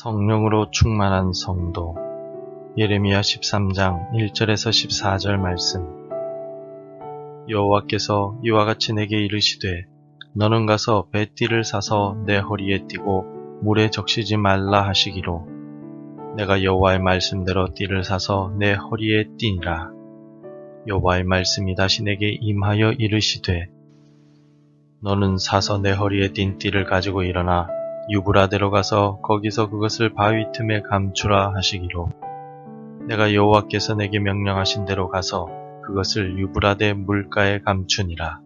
성령으로 충만한 성도. 예레미야 13장 1절에서 14절 말씀. 여호와께서 이와 같이 내게 이르시되 너는 가서 뱃띠를 사서 내 허리에 띠고 물에 적시지 말라 하시기로 내가 여호와의 말씀대로 띠를 사서 내 허리에 띠니라. 여호와의 말씀이 다시 내게 임하여 이르시되 너는 사서 내 허리에 띈 띠를 가지고 일어나 유브라데로 가서 거기서 그것을 바위 틈에 감추라 하시기로 내가 여호와께서 내게 명령하신 대로 가서 그것을 유브라데 물가에 감추니라.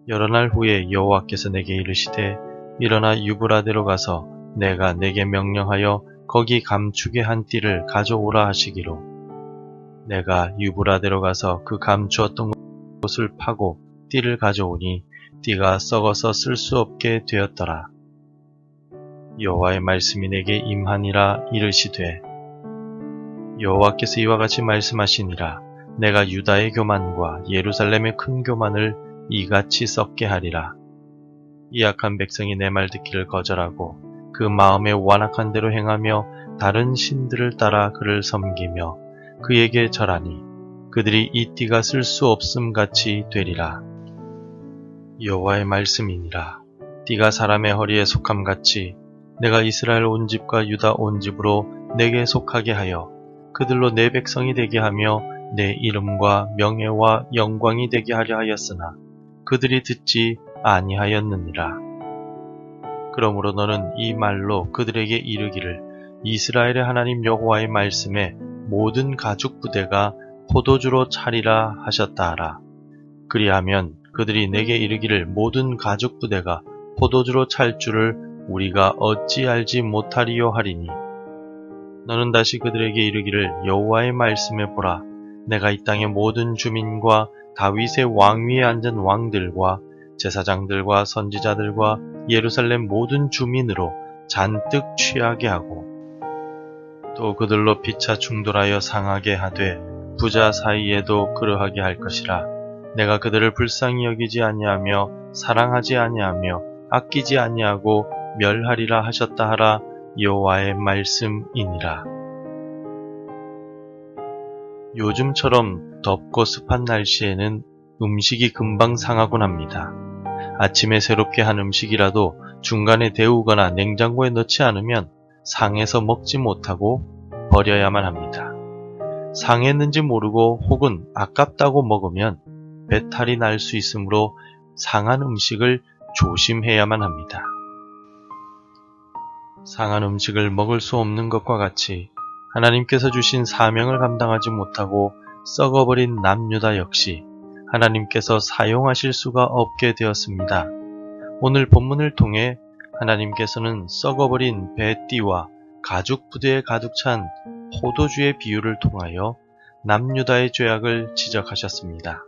여러 날 후에 여호와께서 내게 이르시되 일어나 유브라데로 가서 내가 내게 명령하여 거기 감추게 한 띠를 가져오라 하시기로 내가 유브라데로 가서 그 감추었던 곳을 파고 띠를 가져오니 띠가 썩어서 쓸 수 없게 되었더라. 여호와의 말씀이 내게 임하니라. 이르시되 여호와께서 이와 같이 말씀하시니라. 내가 유다의 교만과 예루살렘의 큰 교만을 이같이 썩게 하리라. 이 악한 백성이 내 말 듣기를 거절하고 그 마음에 완악한 대로 행하며 다른 신들을 따라 그를 섬기며 그에게 절하니 그들이 이 띠가 쓸 수 없음 같이 되리라. 여호와의 말씀이니라. 띠가 사람의 허리에 속함 같이 내가 이스라엘 온 집과 유다 온 집으로 내게 속하게 하여 그들로 내 백성이 되게 하며 내 이름과 명예와 영광이 되게 하려 하였으나 그들이 듣지 아니하였느니라. 그러므로 너는 이 말로 그들에게 이르기를 이스라엘의 하나님 여호와의 말씀에 모든 가죽 부대가 포도주로 차리라 하셨다 하라. 그리하면 그들이 내게 이르기를 모든 가죽 부대가 포도주로 찰 줄을 우리가 어찌 알지 못하리요 하리니 너는 다시 그들에게 이르기를 여호와의 말씀에 보라. 내가 이 땅의 모든 주민과 다윗의 왕위에 앉은 왕들과 제사장들과 선지자들과 예루살렘 모든 주민으로 잔뜩 취하게 하고 또 그들로 피차 충돌하여 상하게 하되 부자 사이에도 그러하게 할 것이라. 내가 그들을 불쌍히 여기지 아니하며 사랑하지 아니하며 아끼지 아니하고 멸하리라 하셨다 하라. 여호와의 말씀이니라. 요즘처럼 덥고 습한 날씨에는 음식이 금방 상하곤 합니다. 아침에 새롭게 한 음식이라도 중간에 데우거나 냉장고에 넣지 않으면 상해서 먹지 못하고 버려야만 합니다. 상했는지 모르고 혹은 아깝다고 먹으면 배탈이 날 수 있으므로 상한 음식을 조심해야만 합니다. 상한 음식을 먹을 수 없는 것과 같이 하나님께서 주신 사명을 감당하지 못하고 썩어버린 남유다 역시 하나님께서 사용하실 수가 없게 되었습니다. 오늘 본문을 통해 하나님께서는 썩어버린 배띠와 가죽 부대에 가득 찬 포도주의 비유를 통하여 남유다의 죄악을 지적하셨습니다.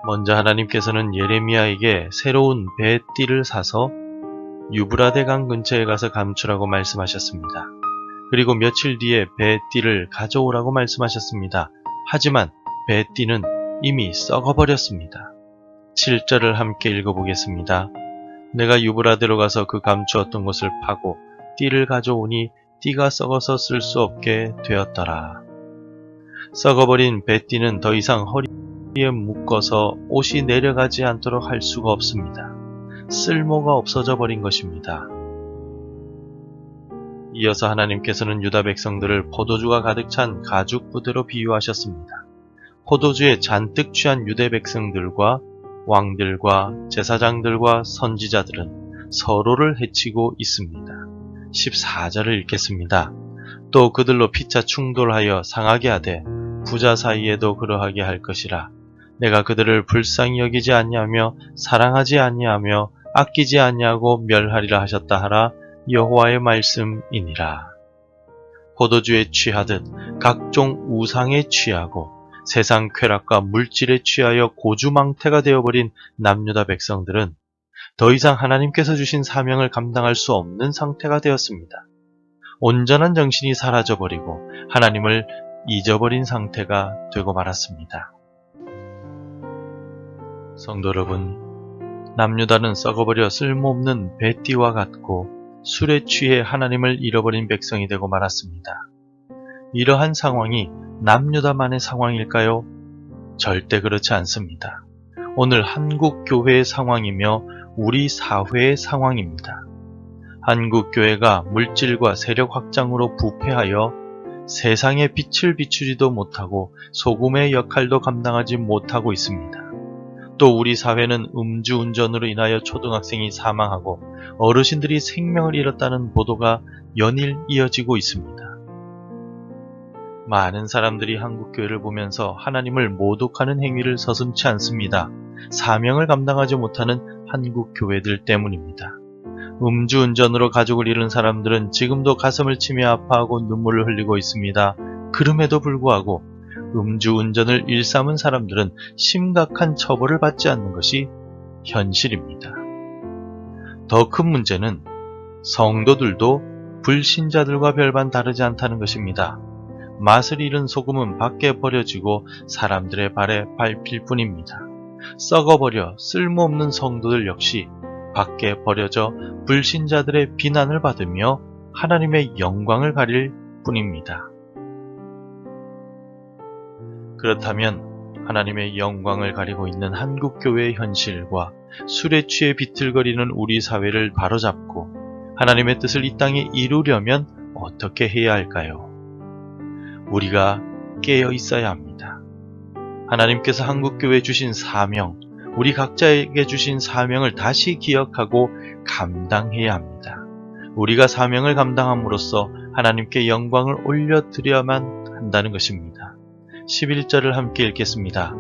먼저 하나님께서는 예레미야에게 새로운 배띠를 사서 유브라데 강 근처에 가서 감추라고 말씀하셨습니다. 그리고 며칠 뒤에 배띠를 가져오라고 말씀하셨습니다. 하지만 배띠는 이미 썩어버렸습니다. 7절을 함께 읽어보겠습니다. 내가 유브라데로 가서 그 감추었던 곳을 파고 띠를 가져오니 띠가 썩어서 쓸 수 없게 되었더라. 썩어버린 배띠는 더 이상 허리에 묶어서 옷이 내려가지 않도록 할 수가 없습니다. 쓸모가 없어져 버린 것입니다. 이어서 하나님께서는 유다 백성들을 포도주가 가득 찬 가죽 부대로 비유하셨습니다. 포도주에 잔뜩 취한 유대 백성들과 왕들과 제사장들과 선지자들은 서로를 해치고 있습니다. 14절을 읽겠습니다. 또 그들로 피차 충돌하여 상하게 하되 부자 사이에도 그러하게 할 것이라. 내가 그들을 불쌍히 여기지 아니하며 사랑하지 아니하며 아끼지 아니하고 멸하리라 하셨다 하라. 여호와의 말씀이니라. 포도주에 취하듯 각종 우상에 취하고 세상 쾌락과 물질에 취하여 고주망태가 되어버린 남유다 백성들은 더 이상 하나님께서 주신 사명을 감당할 수 없는 상태가 되었습니다. 온전한 정신이 사라져버리고 하나님을 잊어버린 상태가 되고 말았습니다. 성도 여러분, 남유다는 썩어버려 쓸모없는 배띠와 같고 술에 취해 하나님을 잃어버린 백성이 되고 말았습니다. 이러한 상황이 남유다만의 상황일까요? 절대 그렇지 않습니다. 오늘 한국 교회의 상황이며 우리 사회의 상황입니다. 한국 교회가 물질과 세력 확장으로 부패하여 세상에 빛을 비추지도 못하고 소금의 역할도 감당하지 못하고 있습니다. 또 우리 사회는 음주운전으로 인하여 초등학생이 사망하고 어르신들이 생명을 잃었다는 보도가 연일 이어지고 있습니다. 많은 사람들이 한국교회를 보면서 하나님을 모독하는 행위를 서슴지 않습니다. 사명을 감당하지 못하는 한국교회들 때문입니다. 음주운전으로 가족을 잃은 사람들은 지금도 가슴을 치며 아파하고 눈물을 흘리고 있습니다. 그럼에도 불구하고 음주운전을 일삼은 사람들은 심각한 처벌을 받지 않는 것이 현실입니다. 더 큰 문제는 성도들도 불신자들과 별반 다르지 않다는 것입니다. 맛을 잃은 소금은 밖에 버려지고 사람들의 발에 밟힐 뿐입니다. 썩어버려 쓸모없는 성도들 역시 밖에 버려져 불신자들의 비난을 받으며 하나님의 영광을 가릴 뿐입니다. 그렇다면 하나님의 영광을 가리고 있는 한국교회의 현실과 술에 취해 비틀거리는 우리 사회를 바로잡고 하나님의 뜻을 이 땅에 이루려면 어떻게 해야 할까요? 우리가 깨어 있어야 합니다. 하나님께서 한국교회에 주신 사명, 우리 각자에게 주신 사명을 다시 기억하고 감당해야 합니다. 우리가 사명을 감당함으로써 하나님께 영광을 올려드려야만 한다는 것입니다. 11절을 함께 읽겠습니다.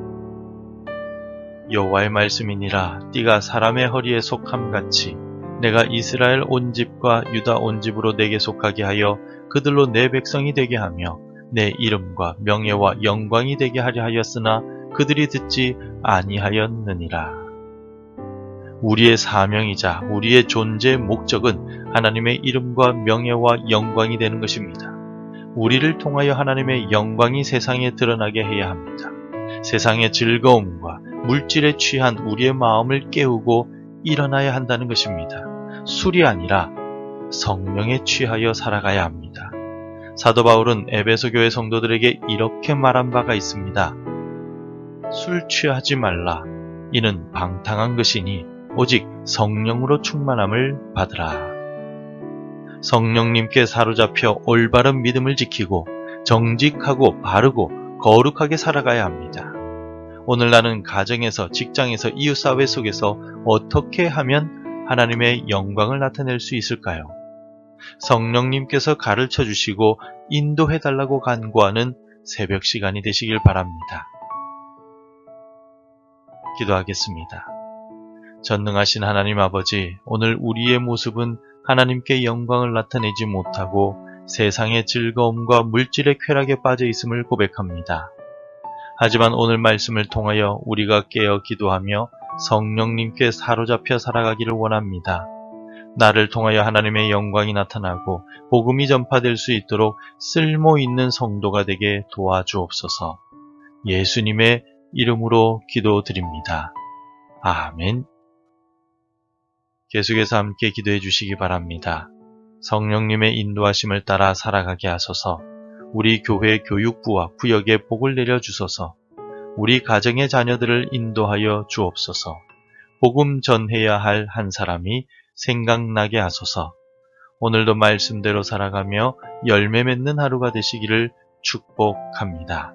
여호와의 말씀이니라 띠가 사람의 허리에 속함같이 내가 이스라엘 온 집과 유다 온 집으로 내게 속하게 하여 그들로 내 백성이 되게 하며 내 이름과 명예와 영광이 되게 하려 하였으나 그들이 듣지 아니하였느니라. 우리의 사명이자 우리의 존재의 목적은 하나님의 이름과 명예와 영광이 되는 것입니다. 우리를 통하여 하나님의 영광이 세상에 드러나게 해야 합니다. 세상의 즐거움과 물질에 취한 우리의 마음을 깨우고 일어나야 한다는 것입니다. 술이 아니라 성령에 취하여 살아가야 합니다. 사도 바울은 에베소 교회 성도들에게 이렇게 말한 바가 있습니다. 술 취하지 말라. 이는 방탕한 것이니 오직 성령으로 충만함을 받으라. 성령님께 사로잡혀 올바른 믿음을 지키고 정직하고 바르고 거룩하게 살아가야 합니다. 오늘 나는 가정에서, 직장에서, 이웃사회 속에서 어떻게 하면 하나님의 영광을 나타낼 수 있을까요? 성령님께서 가르쳐 주시고 인도해달라고 간구하는 새벽 시간이 되시길 바랍니다. 기도하겠습니다. 전능하신 하나님 아버지, 오늘 우리의 모습은 하나님께 영광을 나타내지 못하고 세상의 즐거움과 물질의 쾌락에 빠져 있음을 고백합니다. 하지만 오늘 말씀을 통하여 우리가 깨어 기도하며 성령님께 사로잡혀 살아가기를 원합니다. 나를 통하여 하나님의 영광이 나타나고 복음이 전파될 수 있도록 쓸모 있는 성도가 되게 도와주옵소서. 예수님의 이름으로 기도드립니다. 아멘. 계속해서 함께 기도해 주시기 바랍니다. 성령님의 인도하심을 따라 살아가게 하소서. 우리 교회 교육부와 구역에 복을 내려주소서. 우리 가정의 자녀들을 인도하여 주옵소서. 복음 전해야 할 한 사람이 생각나게 하소서. 오늘도 말씀대로 살아가며 열매 맺는 하루가 되시기를 축복합니다.